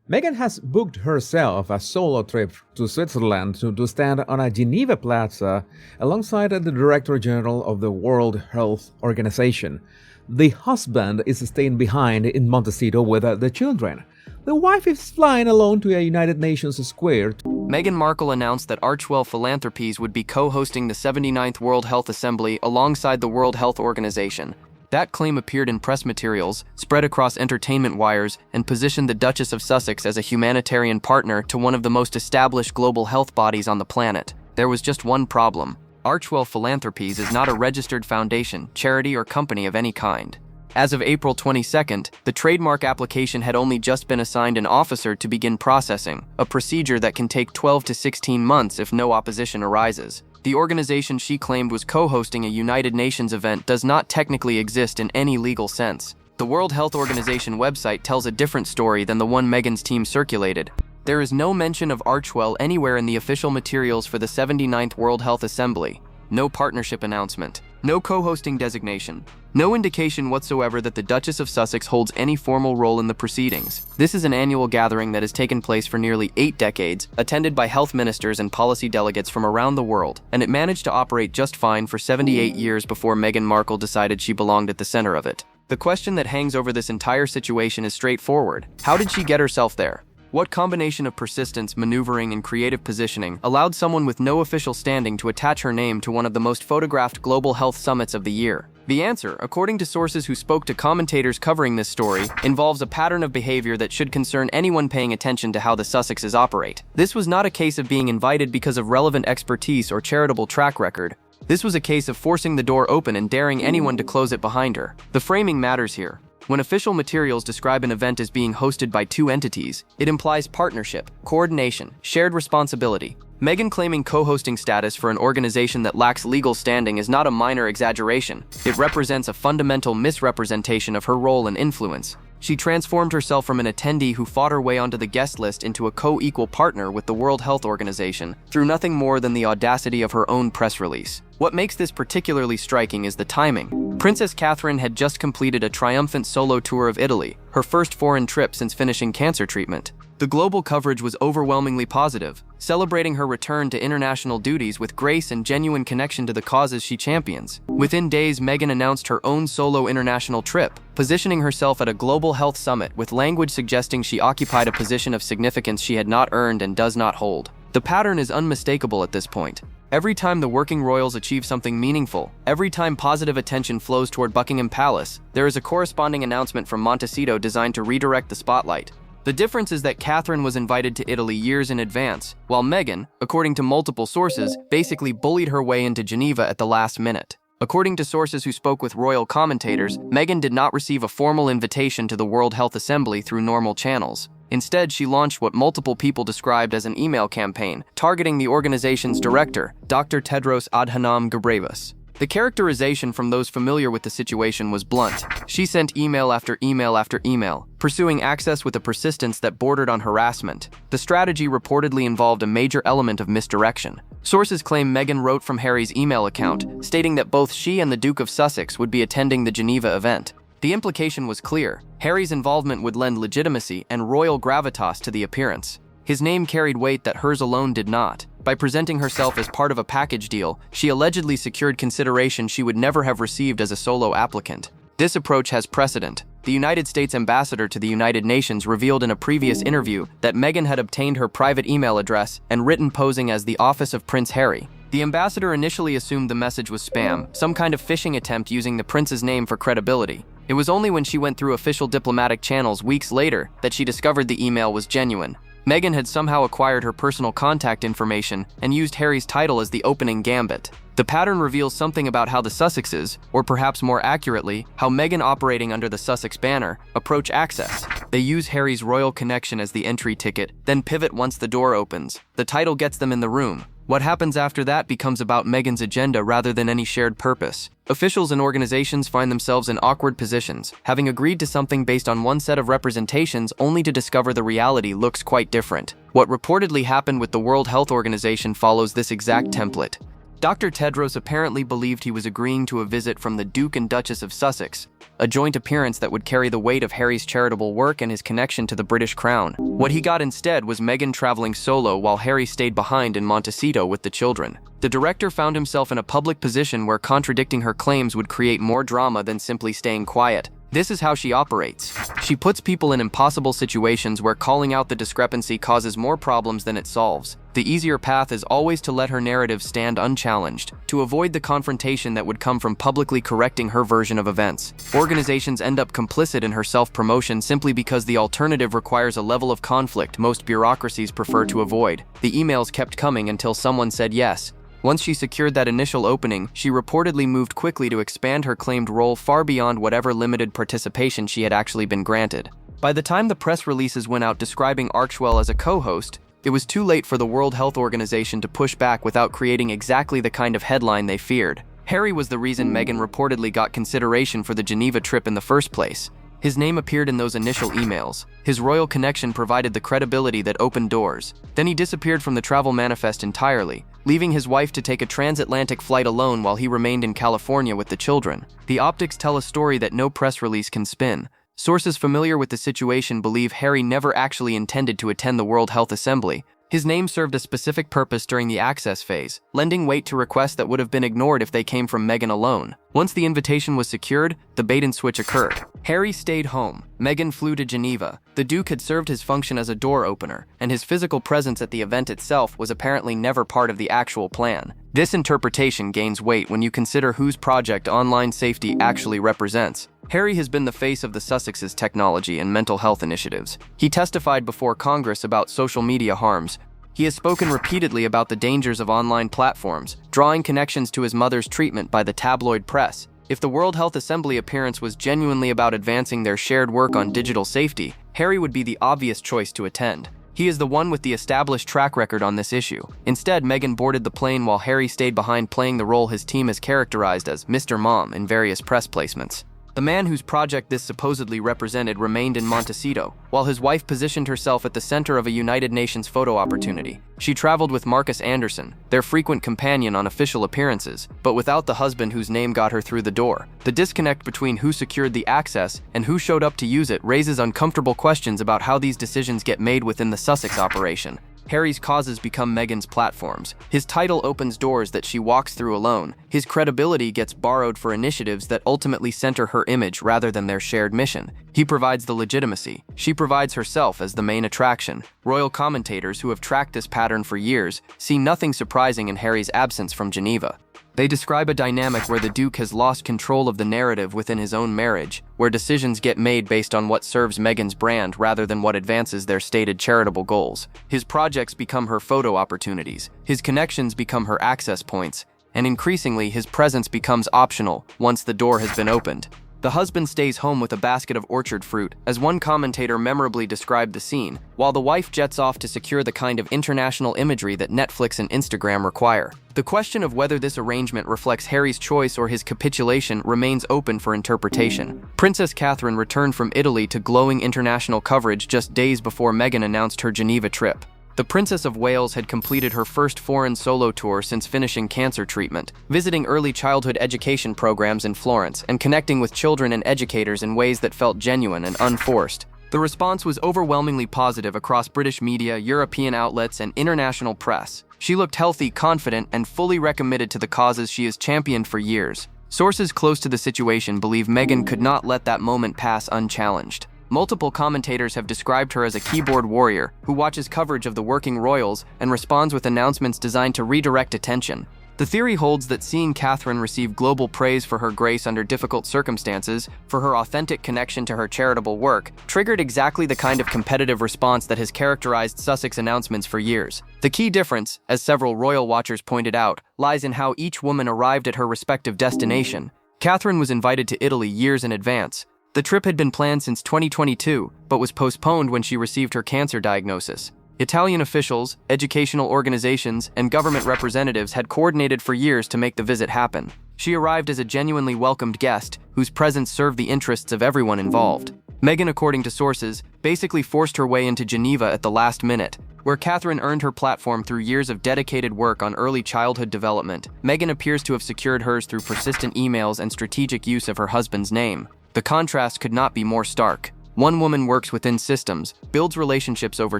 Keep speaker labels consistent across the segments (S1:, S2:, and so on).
S1: Meghan has booked herself a solo trip to Switzerland to stand on a Geneva plaza alongside the Director General of the World Health Organization. The husband is staying behind in Montecito with the children. The wife is flying alone to a United Nations square.
S2: Meghan Markle announced that Archewell Philanthropies would be co-hosting the 79th World Health Assembly alongside the World Health Organization. That claim appeared in press materials, spread across entertainment wires, and positioned the Duchess of Sussex as a humanitarian partner to one of the most established global health bodies on the planet. There was just one problem. Archewell Philanthropies is not a registered foundation, charity, or company of any kind. As of April 22nd, the trademark application had only just been assigned an officer to begin processing, a procedure that can take 12 to 16 months if no opposition arises. The organization she claimed was co-hosting a United Nations event does not technically exist in any legal sense. The World Health Organization website tells a different story than the one Meghan's team circulated. There is no mention of Archewell anywhere in the official materials for the 79th World Health Assembly. No partnership announcement. No co-hosting designation. No indication whatsoever that the Duchess of Sussex holds any formal role in the proceedings. This is an annual gathering that has taken place for nearly 8 decades, attended by health ministers and policy delegates from around the world, and it managed to operate just fine for 78 years before Meghan Markle decided she belonged at the center of it. The question that hangs over this entire situation is straightforward. How did she get herself there? What combination of persistence, maneuvering, and creative positioning allowed someone with no official standing to attach her name to one of the most photographed global health summits of the year? The answer, according to sources who spoke to commentators covering this story, involves a pattern of behavior that should concern anyone paying attention to how the Sussexes operate. This was not a case of being invited because of relevant expertise or charitable track record. This was a case of forcing the door open and daring anyone to close it behind her. The framing matters here. When official materials describe an event as being hosted by 2 entities, it implies partnership, coordination, shared responsibility. Meghan claiming co-hosting status for an organization that lacks legal standing is not a minor exaggeration. It represents a fundamental misrepresentation of her role and influence. She transformed herself from an attendee who fought her way onto the guest list into a co-equal partner with the World Health Organization through nothing more than the audacity of her own press release. What makes this particularly striking is the timing. Princess Catherine had just completed a triumphant solo tour of Italy, her first foreign trip since finishing cancer treatment. The global coverage was overwhelmingly positive, celebrating her return to international duties with grace and genuine connection to the causes she champions. Within days, Meghan announced her own solo international trip, positioning herself at a global health summit with language suggesting she occupied a position of significance she had not earned and does not hold. The pattern is unmistakable at this point. Every time the working royals achieve something meaningful, every time positive attention flows toward Buckingham Palace, there is a corresponding announcement from Montecito designed to redirect the spotlight. The difference is that Catherine was invited to Italy years in advance, while Meghan, according to multiple sources, basically bullied her way into Geneva at the last minute. According to sources who spoke with royal commentators, Meghan did not receive a formal invitation to the World Health Assembly through normal channels. Instead, she launched what multiple people described as an email campaign, targeting the organization's director, Dr. Tedros Adhanom Ghebreyesus. The characterization from those familiar with the situation was blunt. She sent email after email after email, pursuing access with a persistence that bordered on harassment. The strategy reportedly involved a major element of misdirection. Sources claim Meghan wrote from Harry's email account, stating that both she and the Duke of Sussex would be attending the Geneva event. The implication was clear. Harry's involvement would lend legitimacy and royal gravitas to the appearance. His name carried weight that hers alone did not. By presenting herself as part of a package deal, she allegedly secured consideration she would never have received as a solo applicant. This approach has precedent. The United States ambassador to the United Nations revealed in a previous interview that Meghan had obtained her private email address and written posing as the office of Prince Harry. The ambassador initially assumed the message was spam, some kind of phishing attempt using the prince's name for credibility. It was only when she went through official diplomatic channels weeks later that she discovered the email was genuine. Meghan had somehow acquired her personal contact information and used Harry's title as the opening gambit. The pattern reveals something about how the Sussexes, or perhaps more accurately, how Meghan operating under the Sussex banner, approach access. They use Harry's royal connection as the entry ticket, then pivot once the door opens. The title gets them in the room. What happens after that becomes about Meghan's agenda rather than any shared purpose. Officials and organizations find themselves in awkward positions, having agreed to something based on one set of representations only to discover the reality looks quite different. What reportedly happened with the World Health Organization follows this exact template. Dr. Tedros apparently believed he was agreeing to a visit from the Duke and Duchess of Sussex, a joint appearance that would carry the weight of Harry's charitable work and his connection to the British crown. What he got instead was Meghan traveling solo while Harry stayed behind in Montecito with the children. The director found himself in a public position where contradicting her claims would create more drama than simply staying quiet. This is how she operates. She puts people in impossible situations where calling out the discrepancy causes more problems than it solves. The easier path is always to let her narrative stand unchallenged, to avoid the confrontation that would come from publicly correcting her version of events. Organizations end up complicit in her self-promotion simply because the alternative requires a level of conflict most bureaucracies prefer to avoid. The emails kept coming until someone said yes. Once she secured that initial opening, she reportedly moved quickly to expand her claimed role far beyond whatever limited participation she had actually been granted. By the time the press releases went out describing Archewell as a co-host, it was too late for the World Health Organization to push back without creating exactly the kind of headline they feared. Harry was the reason Meghan reportedly got consideration for the Geneva trip in the first place. His name appeared in those initial emails. His royal connection provided the credibility that opened doors. Then he disappeared from the travel manifest entirely, leaving his wife to take a transatlantic flight alone while he remained in California with the children. The optics tell a story that no press release can spin. Sources familiar with the situation believe Harry never actually intended to attend the World Health Assembly. His name served a specific purpose during the access phase, lending weight to requests that would have been ignored if they came from Meghan alone. Once the invitation was secured, the bait-and-switch occurred. Harry stayed home. Meghan flew to Geneva. The Duke had served his function as a door opener, and his physical presence at the event itself was apparently never part of the actual plan. This interpretation gains weight when you consider whose project online safety actually represents. Harry has been the face of the Sussex's technology and mental health initiatives. He testified before Congress about social media harms. He has spoken repeatedly about the dangers of online platforms, drawing connections to his mother's treatment by the tabloid press. If the World Health Assembly appearance was genuinely about advancing their shared work on digital safety, Harry would be the obvious choice to attend. He is the one with the established track record on this issue. Instead, Meghan boarded the plane while Harry stayed behind playing the role his team has characterized as Mr. Mom in various press placements. The man whose project this supposedly represented remained in Montecito, while his wife positioned herself at the center of a United Nations photo opportunity. She traveled with Marcus Anderson, their frequent companion on official appearances, but without the husband whose name got her through the door. The disconnect between who secured the access and who showed up to use it raises uncomfortable questions about how these decisions get made within the Sussex operation. Harry's causes become Meghan's platforms. His title opens doors that she walks through alone. His credibility gets borrowed for initiatives that ultimately center her image rather than their shared mission. He provides the legitimacy. She provides herself as the main attraction. Royal commentators who have tracked this pattern for years see nothing surprising in Harry's absence from Geneva. They describe a dynamic where the Duke has lost control of the narrative within his own marriage, where decisions get made based on what serves Meghan's brand rather than what advances their stated charitable goals. His projects become her photo opportunities, his connections become her access points, and increasingly his presence becomes optional once the door has been opened. The husband stays home with a basket of orchard fruit, as one commentator memorably described the scene, while the wife jets off to secure the kind of international imagery that Netflix and Instagram require. The question of whether this arrangement reflects Harry's choice or his capitulation remains open for interpretation. Princess Catherine returned from Italy to glowing international coverage just days before Meghan announced her Geneva trip. The Princess of Wales had completed her first foreign solo tour since finishing cancer treatment, visiting early childhood education programs in Florence and connecting with children and educators in ways that felt genuine and unforced. The response was overwhelmingly positive across British media, European outlets, and international press. She looked healthy, confident, and fully recommitted to the causes she has championed for years. Sources close to the situation believe Meghan could not let that moment pass unchallenged. Multiple commentators have described her as a keyboard warrior who watches coverage of the working royals and responds with announcements designed to redirect attention. The theory holds that seeing Catherine receive global praise for her grace under difficult circumstances, for her authentic connection to her charitable work, triggered exactly the kind of competitive response that has characterized Sussex announcements for years. The key difference, as several royal watchers pointed out, lies in how each woman arrived at her respective destination. Catherine was invited to Italy years in advance. The trip had been planned since 2022, but was postponed when she received her cancer diagnosis. Italian officials, educational organizations, and government representatives had coordinated for years to make the visit happen. She arrived as a genuinely welcomed guest, whose presence served the interests of everyone involved. Meghan, according to sources, basically forced her way into Geneva at the last minute. Where Catherine earned her platform through years of dedicated work on early childhood development, Meghan appears to have secured hers through persistent emails and strategic use of her husband's name. The contrast could not be more stark. One woman works within systems, builds relationships over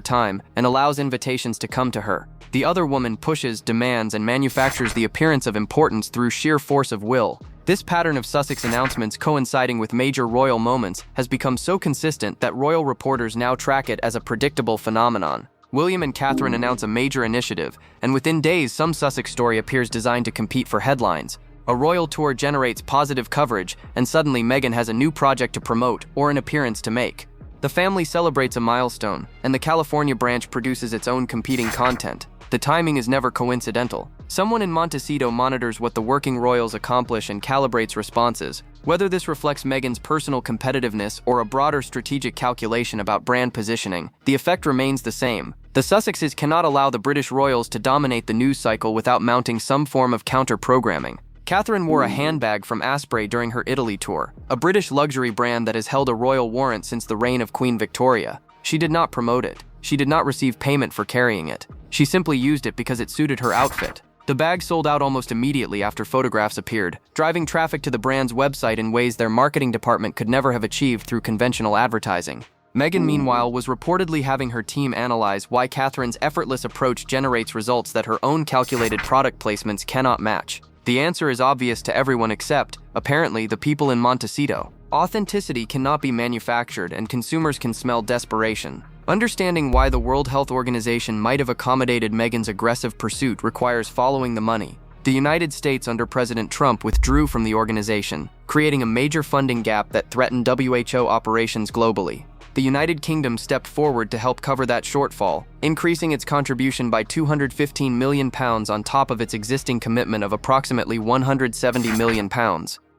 S2: time, and allows invitations to come to her. The other woman pushes, demands, and manufactures the appearance of importance through sheer force of will. This pattern of Sussex announcements coinciding with major royal moments has become so consistent that royal reporters now track it as a predictable phenomenon. William and Catherine announce a major initiative, and within days some Sussex story appears designed to compete for headlines. A royal tour generates positive coverage, and suddenly Meghan has a new project to promote or an appearance to make. The family celebrates a milestone, and the California branch produces its own competing content. The timing is never coincidental. Someone in Montecito monitors what the working royals accomplish and calibrates responses. Whether this reflects Meghan's personal competitiveness or a broader strategic calculation about brand positioning, the effect remains the same. The Sussexes cannot allow the British royals to dominate the news cycle without mounting some form of counter-programming. Catherine wore a handbag from Asprey during her Italy tour, a British luxury brand that has held a royal warrant since the reign of Queen Victoria. She did not promote it. She did not receive payment for carrying it. She simply used it because it suited her outfit. The bag sold out almost immediately after photographs appeared, driving traffic to the brand's website in ways their marketing department could never have achieved through conventional advertising. Meghan, meanwhile, was reportedly having her team analyze why Catherine's effortless approach generates results that her own calculated product placements cannot match. The answer is obvious to everyone except, apparently, the people in Montecito. Authenticity cannot be manufactured, and consumers can smell desperation. Understanding why the World Health Organization might have accommodated Meghan's aggressive pursuit requires following the money. The United States under President Trump withdrew from the organization, creating a major funding gap that threatened WHO operations globally. The United Kingdom stepped forward to help cover that shortfall, increasing its contribution by £215 million on top of its existing commitment of approximately £170 million.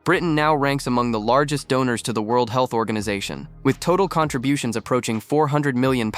S2: Britain now ranks among the largest donors to the World Health Organization, with total contributions approaching £400 million.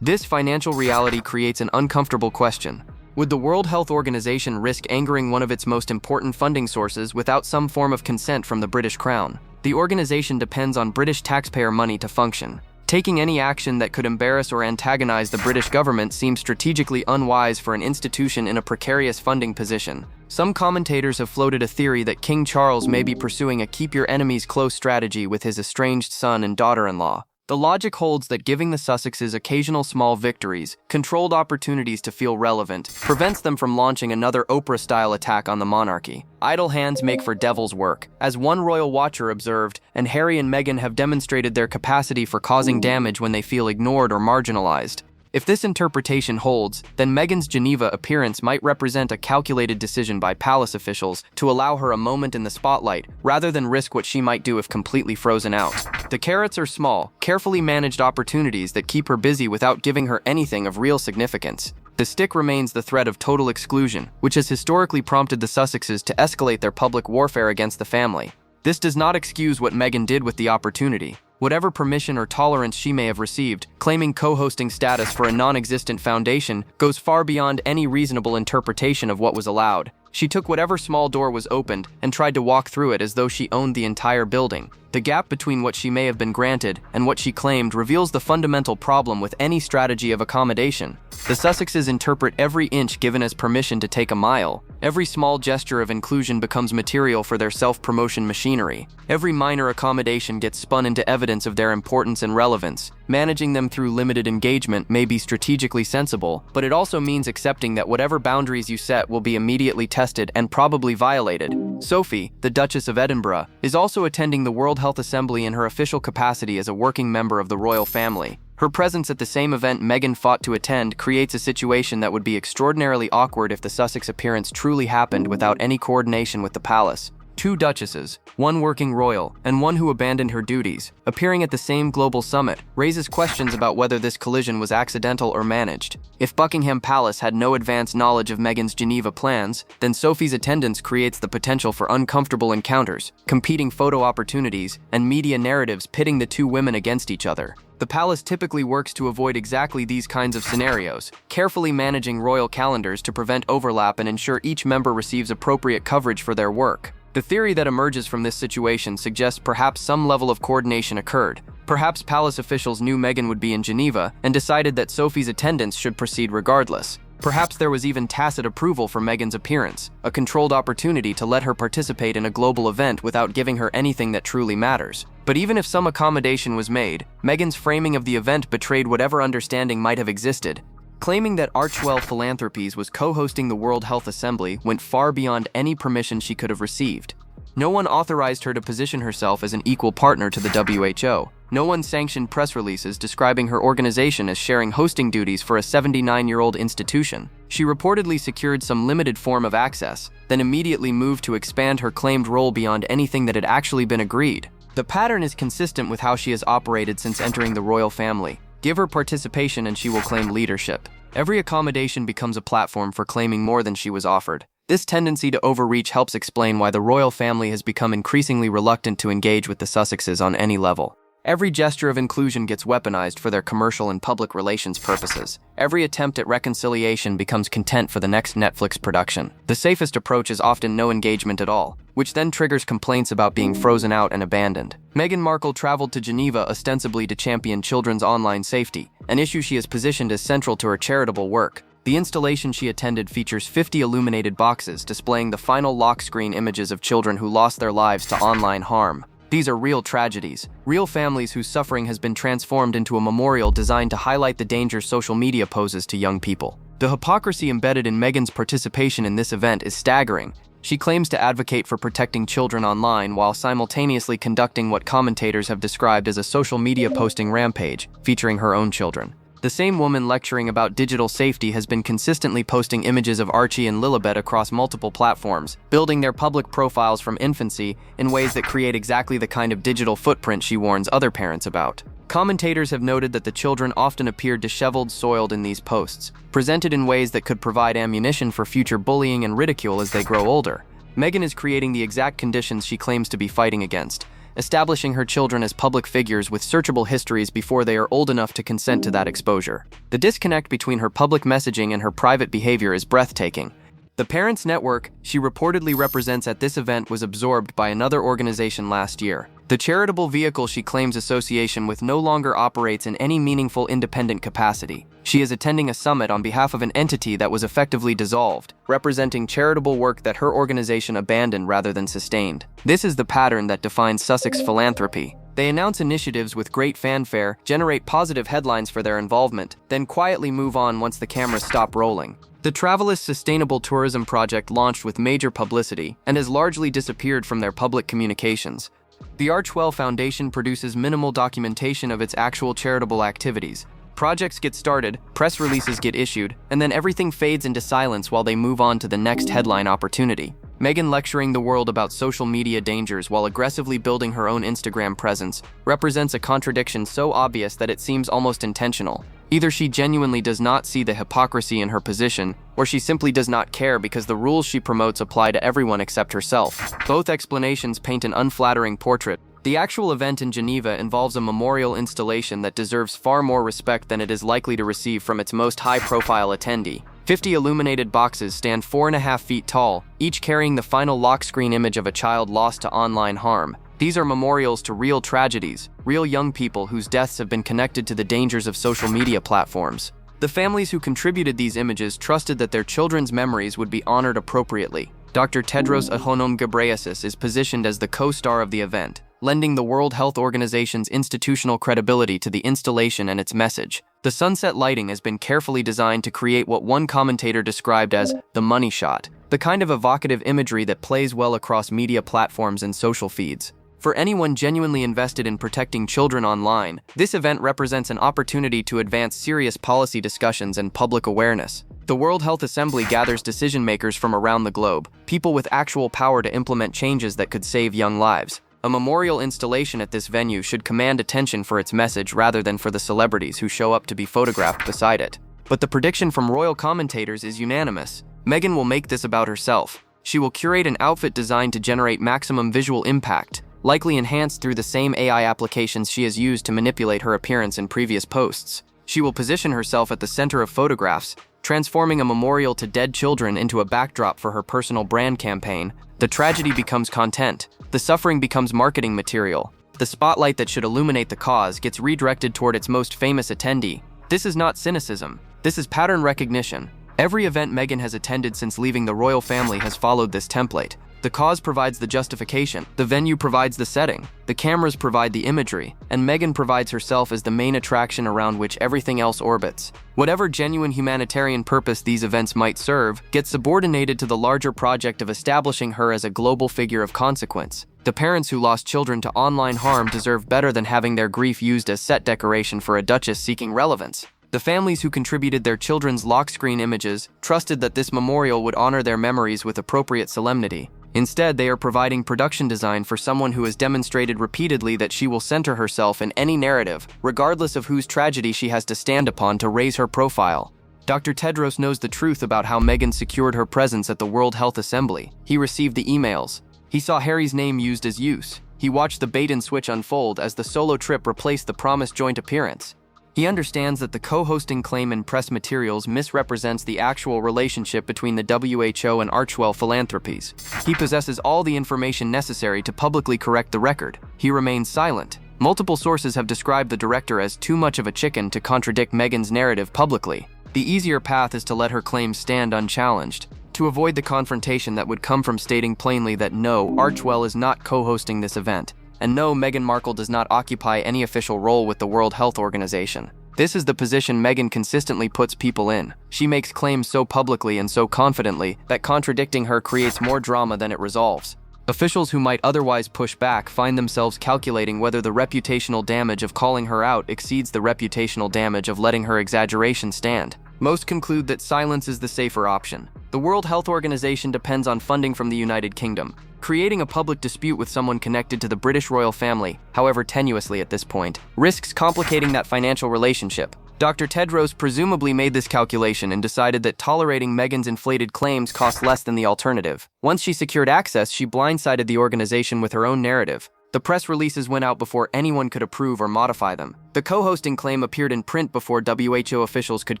S2: This financial reality creates an uncomfortable question. Would the World Health Organization risk angering one of its most important funding sources without some form of consent from the British Crown? The organization depends on British taxpayer money to function. Taking any action that could embarrass or antagonize the British government seems strategically unwise for an institution in a precarious funding position. Some commentators have floated a theory that King Charles may be pursuing a keep your enemies close strategy with his estranged son and daughter-in-law. The logic holds that giving the Sussexes occasional small victories, controlled opportunities to feel relevant, prevents them from launching another Oprah-style attack on the monarchy. Idle hands make for devil's work, as one royal watcher observed, and Harry and Meghan have demonstrated their capacity for causing damage when they feel ignored or marginalized. If this interpretation holds, then Meghan's Geneva appearance might represent a calculated decision by palace officials to allow her a moment in the spotlight, rather than risk what she might do if completely frozen out. The carrots are small, carefully managed opportunities that keep her busy without giving her anything of real significance. The stick remains the threat of total exclusion, which has historically prompted the Sussexes to escalate their public warfare against the family. This does not excuse what Meghan did with the opportunity. Whatever permission or tolerance she may have received, claiming co-hosting status for a non-existent foundation goes far beyond any reasonable interpretation of what was allowed. She took whatever small door was opened and tried to walk through it as though she owned the entire building. The gap between what she may have been granted and what she claimed reveals the fundamental problem with any strategy of accommodation. The Sussexes interpret every inch given as permission to take a mile. Every small gesture of inclusion becomes material for their self-promotion machinery. Every minor accommodation gets spun into evidence of their importance and relevance. Managing them through limited engagement may be strategically sensible, but it also means accepting that whatever boundaries you set will be immediately tested and probably violated. Sophie, the Duchess of Edinburgh, is also attending the World Health Assembly in her official capacity as a working member of the royal family. Her presence at the same event Meghan fought to attend creates a situation that would be extraordinarily awkward if the Sussex appearance truly happened without any coordination with the palace. Two duchesses, one working royal, and one who abandoned her duties, appearing at the same global summit, raises questions about whether this collision was accidental or managed. If Buckingham Palace had no advanced knowledge of Meghan's Geneva plans, then Sophie's attendance creates the potential for uncomfortable encounters, competing photo opportunities, and media narratives pitting the two women against each other. The palace typically works to avoid exactly these kinds of scenarios, carefully managing royal calendars to prevent overlap and ensure each member receives appropriate coverage for their work. The theory that emerges from this situation suggests perhaps some level of coordination occurred. Perhaps palace officials knew Meghan would be in Geneva and decided that Sophie's attendance should proceed regardless. Perhaps there was even tacit approval for Meghan's appearance, a controlled opportunity to let her participate in a global event without giving her anything that truly matters. But even if some accommodation was made, Meghan's framing of the event betrayed whatever understanding might have existed. Claiming that Archewell Philanthropies was co-hosting the World Health Assembly went far beyond any permission she could have received. No one authorized her to position herself as an equal partner to the WHO. No one sanctioned press releases describing her organization as sharing hosting duties for a 79-year-old institution. She reportedly secured some limited form of access, then immediately moved to expand her claimed role beyond anything that had actually been agreed. The pattern is consistent with how she has operated since entering the royal family. Give her participation and she will claim leadership. Every accommodation becomes a platform for claiming more than she was offered. This tendency to overreach helps explain why the royal family has become increasingly reluctant to engage with the Sussexes on any level. Every gesture of inclusion gets weaponized for their commercial and public relations purposes. Every attempt at reconciliation becomes content for the next Netflix production. The safest approach is often no engagement at all, which then triggers complaints about being frozen out and abandoned. Meghan Markle traveled to Geneva ostensibly to champion children's online safety, an issue she has positioned as central to her charitable work. The installation she attended features 50 illuminated boxes displaying the final lock screen images of children who lost their lives to online harm. These are real tragedies, real families whose suffering has been transformed into a memorial designed to highlight the dangers social media poses to young people. The hypocrisy embedded in Meghan's participation in this event is staggering. She claims to advocate for protecting children online while simultaneously conducting what commentators have described as a social media posting rampage, featuring her own children. The same woman lecturing about digital safety has been consistently posting images of Archie and Lilibet across multiple platforms, building their public profiles from infancy in ways that create exactly the kind of digital footprint she warns other parents about. Commentators have noted that the children often appear disheveled, soiled in these posts, presented in ways that could provide ammunition for future bullying and ridicule as they grow older. Meghan is creating the exact conditions she claims to be fighting against, establishing her children as public figures with searchable histories before they are old enough to consent to that exposure. The disconnect between her public messaging and her private behavior is breathtaking. The Parents Network she reportedly represents at this event was absorbed by another organization last year. The charitable vehicle she claims association with no longer operates in any meaningful independent capacity. She is attending a summit on behalf of an entity that was effectively dissolved, representing charitable work that her organization abandoned rather than sustained. This is the pattern that defines Sussex philanthropy. They announce initiatives with great fanfare, generate positive headlines for their involvement, then quietly move on once the cameras stop rolling. The Travelist Sustainable Tourism Project launched with major publicity and has largely disappeared from their public communications. The Archewell Foundation produces minimal documentation of its actual charitable activities. Projects get started, press releases get issued, and then everything fades into silence while they move on to the next headline opportunity. Meghan lecturing the world about social media dangers while aggressively building her own Instagram presence represents a contradiction so obvious that it seems almost intentional. Either she genuinely does not see the hypocrisy in her position, or she simply does not care because the rules she promotes apply to everyone except herself. Both explanations paint an unflattering portrait. The actual event in Geneva involves a memorial installation that deserves far more respect than it is likely to receive from its most high-profile attendee. 50 illuminated boxes stand 4.5 feet tall, each carrying the final lock screen image of a child lost to online harm. These are memorials to real tragedies, real young people whose deaths have been connected to the dangers of social media platforms. The families who contributed these images trusted that their children's memories would be honored appropriately. Dr. Tedros Adhanom Ghebreyesus is positioned as the co-star of the event, lending the World Health Organization's institutional credibility to the installation and its message. The sunset lighting has been carefully designed to create what one commentator described as the money shot, the kind of evocative imagery that plays well across media platforms and social feeds. For anyone genuinely invested in protecting children online, this event represents an opportunity to advance serious policy discussions and public awareness. The World Health Assembly gathers decision-makers from around the globe, people with actual power to implement changes that could save young lives. A memorial installation at this venue should command attention for its message rather than for the celebrities who show up to be photographed beside it. But the prediction from royal commentators is unanimous. Meghan will make this about herself. She will curate an outfit designed to generate maximum visual impact, likely enhanced through the same AI applications she has used to manipulate her appearance in previous posts. She will position herself at the center of photographs, transforming a memorial to dead children into a backdrop for her personal brand campaign, The tragedy becomes content. The suffering becomes marketing material. The spotlight that should illuminate the cause gets redirected toward its most famous attendee. This is not cynicism. This is pattern recognition. Every event Meghan has attended since leaving the royal family has followed this template. The cause provides the justification, the venue provides the setting, the cameras provide the imagery, and Meghan provides herself as the main attraction around which everything else orbits. Whatever genuine humanitarian purpose these events might serve gets subordinated to the larger project of establishing her as a global figure of consequence. The parents who lost children to online harm deserve better than having their grief used as set decoration for a duchess seeking relevance. The families who contributed their children's lock screen images trusted that this memorial would honor their memories with appropriate solemnity. Instead, they are providing production design for someone who has demonstrated repeatedly that she will center herself in any narrative, regardless of whose tragedy she has to stand upon to raise her profile. Dr. Tedros knows the truth about how Meghan secured her presence at the World Health Assembly. He received the emails. He saw Harry's name used as use. He watched the bait and switch unfold as the solo trip replaced the promised joint appearance. He understands that the co-hosting claim in press materials misrepresents the actual relationship between the WHO and Archewell Philanthropies. He possesses all the information necessary to publicly correct the record. He remains silent. Multiple sources have described the director as too much of a chicken to contradict Meghan's narrative publicly. The easier path is to let her claims stand unchallenged, to avoid the confrontation that would come from stating plainly that no, Archewell is not co-hosting this event. And no, Meghan Markle does not occupy any official role with the World Health Organization. This is the position Meghan consistently puts people in. She makes claims so publicly and so confidently that contradicting her creates more drama than it resolves. Officials who might otherwise push back find themselves calculating whether the reputational damage of calling her out exceeds the reputational damage of letting her exaggeration stand. Most conclude that silence is the safer option. The World Health Organization depends on funding from the United Kingdom. Creating a public dispute with someone connected to the British royal family, however tenuously at this point, risks complicating that financial relationship. Dr. Tedros presumably made this calculation and decided that tolerating Meghan's inflated claims cost less than the alternative. Once she secured access, she blindsided the organization with her own narrative. The press releases went out before anyone could approve or modify them. The co-hosting claim appeared in print before WHO officials could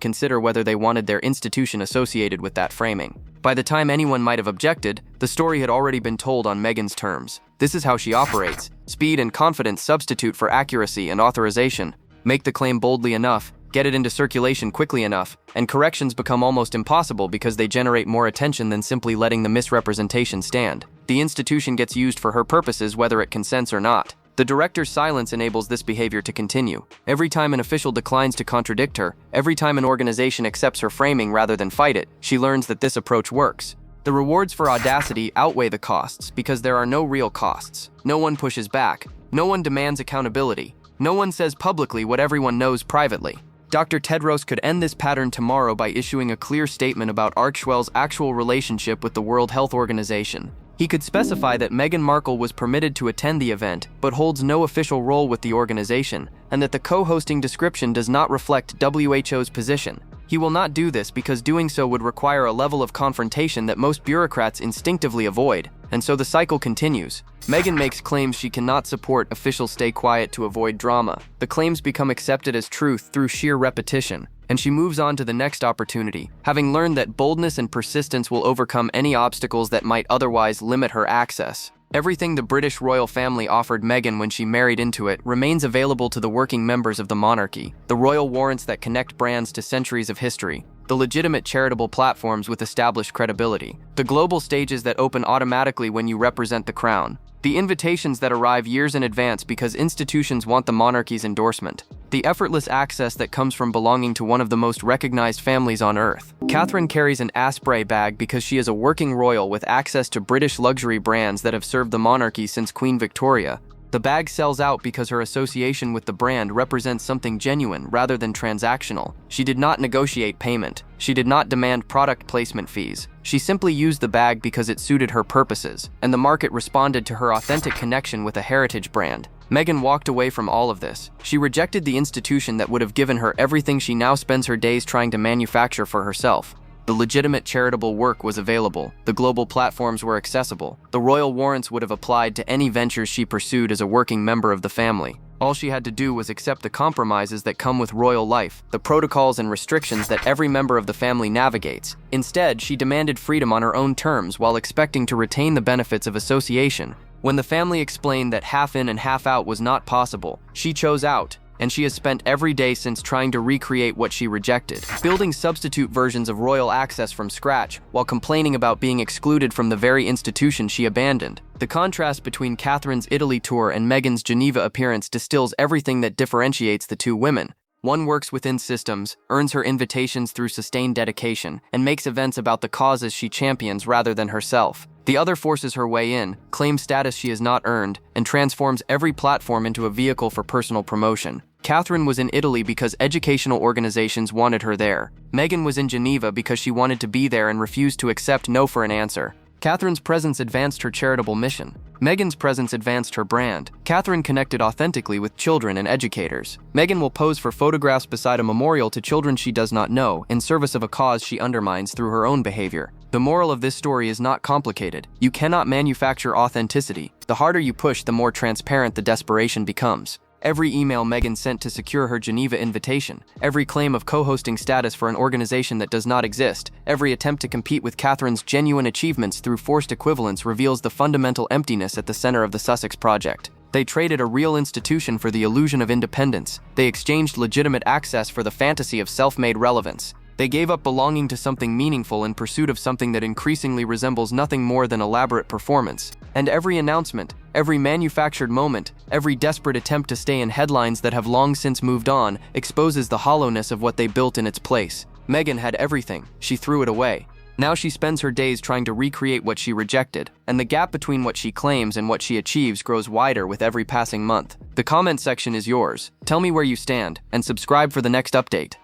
S2: consider whether they wanted their institution associated with that framing. By the time anyone might have objected, the story had already been told on Meghan's terms. This is how she operates. Speed and confidence substitute for accuracy and authorization. Make the claim boldly enough, get it into circulation quickly enough, and corrections become almost impossible because they generate more attention than simply letting the misrepresentation stand. The institution gets used for her purposes whether it consents or not. The director's silence enables this behavior to continue. Every time an official declines to contradict her, every time an organization accepts her framing rather than fight it, she learns that this approach works. The rewards for audacity outweigh the costs because there are no real costs. No one pushes back. No one demands accountability. No one says publicly what everyone knows privately. Dr. Tedros could end this pattern tomorrow by issuing a clear statement about Archewell's actual relationship with the World Health Organization. He could specify that Meghan Markle was permitted to attend the event, but holds no official role with the organization, and that the co-hosting description does not reflect WHO's position. He will not do this because doing so would require a level of confrontation that most bureaucrats instinctively avoid, and so the cycle continues. Meghan makes claims she cannot support officials stay quiet to avoid drama. The claims become accepted as truth through sheer repetition, and she moves on to the next opportunity, having learned that boldness and persistence will overcome any obstacles that might otherwise limit her access. Everything the British royal family offered Meghan when she married into it remains available to the working members of the monarchy. The royal warrants that connect brands to centuries of history, the legitimate charitable platforms with established credibility, the global stages that open automatically when you represent the crown, the invitations that arrive years in advance because institutions want the monarchy's endorsement, the effortless access that comes from belonging to one of the most recognized families on earth. Catherine carries an Asprey bag because she is a working royal with access to British luxury brands that have served the monarchy since Queen Victoria. The bag sells out because her association with the brand represents something genuine rather than transactional. She did not negotiate payment. She did not demand product placement fees. She simply used the bag because it suited her purposes, and the market responded to her authentic connection with a heritage brand. Meghan walked away from all of this. She rejected the institution that would have given her everything she now spends her days trying to manufacture for herself. The legitimate charitable work was available. The global platforms were accessible. The royal warrants would have applied to any ventures she pursued as a working member of the family. All she had to do was accept the compromises that come with royal life, the protocols and restrictions that every member of the family navigates. Instead, she demanded freedom on her own terms while expecting to retain the benefits of association. When the family explained that half in and half out was not possible, she chose out, and she has spent every day since trying to recreate what she rejected, building substitute versions of royal access from scratch while complaining about being excluded from the very institution she abandoned. The contrast between Catherine's Italy tour and Meghan's Geneva appearance distills everything that differentiates the two women. One works within systems, earns her invitations through sustained dedication, and makes events about the causes she champions rather than herself. The other forces her way in, claims status she has not earned, and transforms every platform into a vehicle for personal promotion. Catherine was in Italy because educational organizations wanted her there. Meghan was in Geneva because she wanted to be there and refused to accept no for an answer. Catherine's presence advanced her charitable mission. Meghan's presence advanced her brand. Catherine connected authentically with children and educators. Meghan will pose for photographs beside a memorial to children she does not know in service of a cause she undermines through her own behavior. The moral of this story is not complicated. You cannot manufacture authenticity. The harder you push, the more transparent the desperation becomes. Every email Meghan sent to secure her Geneva invitation, every claim of co-hosting status for an organization that does not exist, every attempt to compete with Catherine's genuine achievements through forced equivalence reveals the fundamental emptiness at the center of the Sussex project. They traded a real institution for the illusion of independence. They exchanged legitimate access for the fantasy of self-made relevance. They gave up belonging to something meaningful in pursuit of something that increasingly resembles nothing more than elaborate performance. And every announcement, every manufactured moment, every desperate attempt to stay in headlines that have long since moved on exposes the hollowness of what they built in its place. Meghan had everything. She threw it away. Now she spends her days trying to recreate what she rejected, and the gap between what she claims and what she achieves grows wider with every passing month. The comment section is yours. Tell me where you stand, and subscribe for the next update.